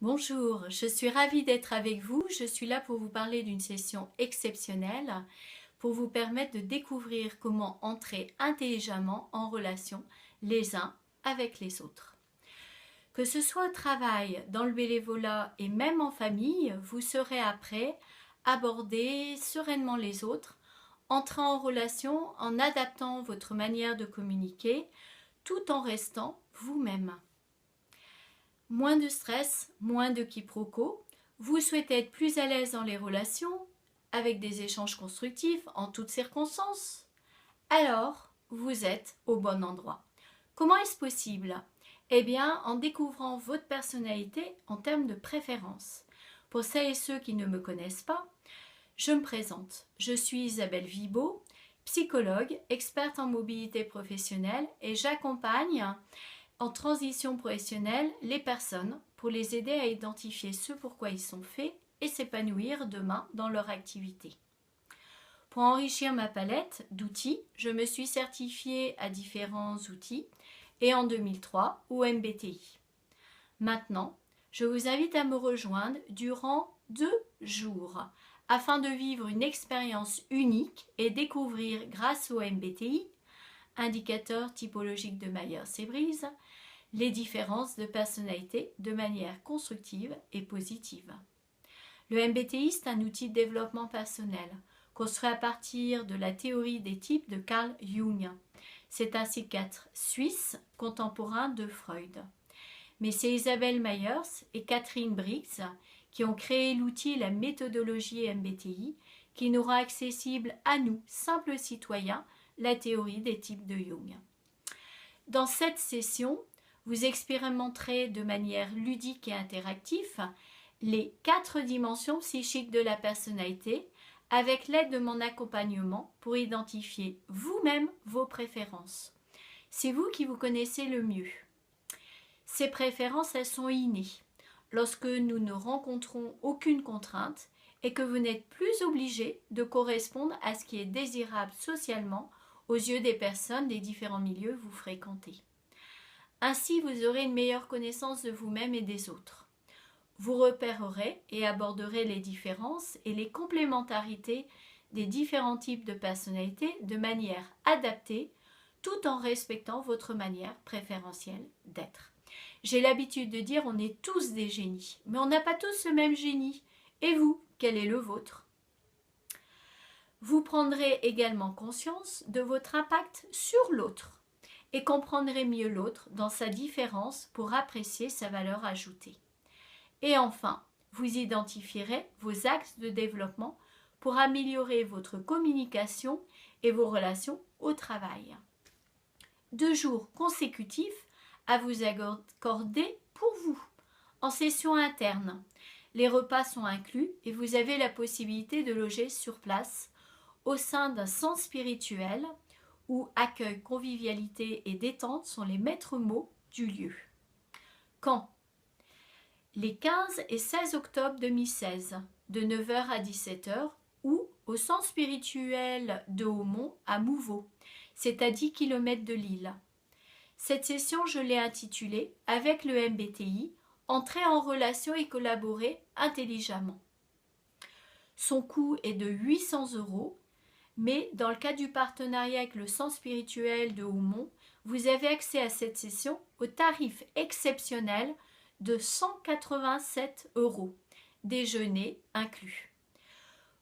Bonjour, je suis ravie d'être avec vous. Je suis là pour vous parler d'une session exceptionnelle pour vous permettre de découvrir comment entrer intelligemment en relation les uns avec les autres. Que ce soit au travail, dans le bénévolat et même en famille, vous serez après aborder sereinement les autres, entrer en relation en adaptant votre manière de communiquer tout en restant vous-même. Moins de stress, moins de quiproquos. Vous souhaitez être plus à l'aise dans les relations, avec des échanges constructifs en toutes circonstances. Alors, vous êtes au bon endroit. Comment est-ce possible? Eh bien, en découvrant votre personnalité en termes de préférence. Pour celles et ceux qui ne me connaissent pas, je me présente. Je suis Isabelle Vibo, psychologue, experte en mobilité professionnelle et j'accompagne en transition professionnelle les personnes pour les aider à identifier ce pourquoi ils sont faits et s'épanouir demain dans leur activité. Pour enrichir ma palette d'outils, je me suis certifiée à différents outils et en 2003 au MBTI. Maintenant, je vous invite à me rejoindre durant 2 jours afin de vivre une expérience unique et découvrir grâce au MBTI, indicateur typologique de Myers-Briggs, les différences de personnalité de manière constructive et positive. Le MBTI, c'est un outil de développement personnel, construit à partir de la théorie des types de Carl Jung. C'est un psychiatre suisse contemporain de Freud. Mais c'est Isabelle Myers et Catherine Briggs qui ont créé l'outil et la méthodologie MBTI qui nous rend accessible à nous, simples citoyens, la théorie des types de Jung. Dans cette session, vous expérimenterez de manière ludique et interactive les 4 dimensions psychiques de la personnalité avec l'aide de mon accompagnement pour identifier vous-même vos préférences. C'est vous qui vous connaissez le mieux. Ces préférences, elles sont innées. Lorsque nous ne rencontrons aucune contrainte et que vous n'êtes plus obligé de correspondre à ce qui est désirable socialement aux yeux des personnes des différents milieux que vous fréquentez. Ainsi, vous aurez une meilleure connaissance de vous-même et des autres. Vous repérerez et aborderez les différences et les complémentarités des différents types de personnalités de manière adaptée, tout en respectant votre manière préférentielle d'être. J'ai l'habitude de dire on est tous des génies, mais on n'a pas tous le même génie. Et vous, quel est le vôtre? Vous prendrez également conscience de votre impact sur l'autre et comprendrez mieux l'autre dans sa différence pour apprécier sa valeur ajoutée. Et enfin, vous identifierez vos axes de développement pour améliorer votre communication et vos relations au travail. 2 jours consécutifs à vous accorder pour vous, en session interne. Les repas sont inclus et vous avez la possibilité de loger sur place au sein d'un centre spirituel où accueil, convivialité et détente sont les maîtres mots du lieu. Quand? Les 15 et 16 octobre 2016, de 9h à 17h, ou au centre spirituel de Hautmont à Mouveau, c'est à 10 km de Lille. Cette session, je l'ai intitulée « Avec le MBTI, entrer en relation et collaborer intelligemment ». Son coût est de 800 €. Mais dans le cadre du partenariat avec le centre spirituel de Hautmont, vous avez accès à cette session au tarif exceptionnel de 187 €, déjeuner inclus.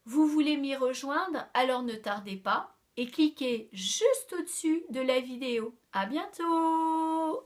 Vous voulez m'y rejoindre? Alors ne tardez pas et cliquez juste au-dessus de la vidéo. À bientôt!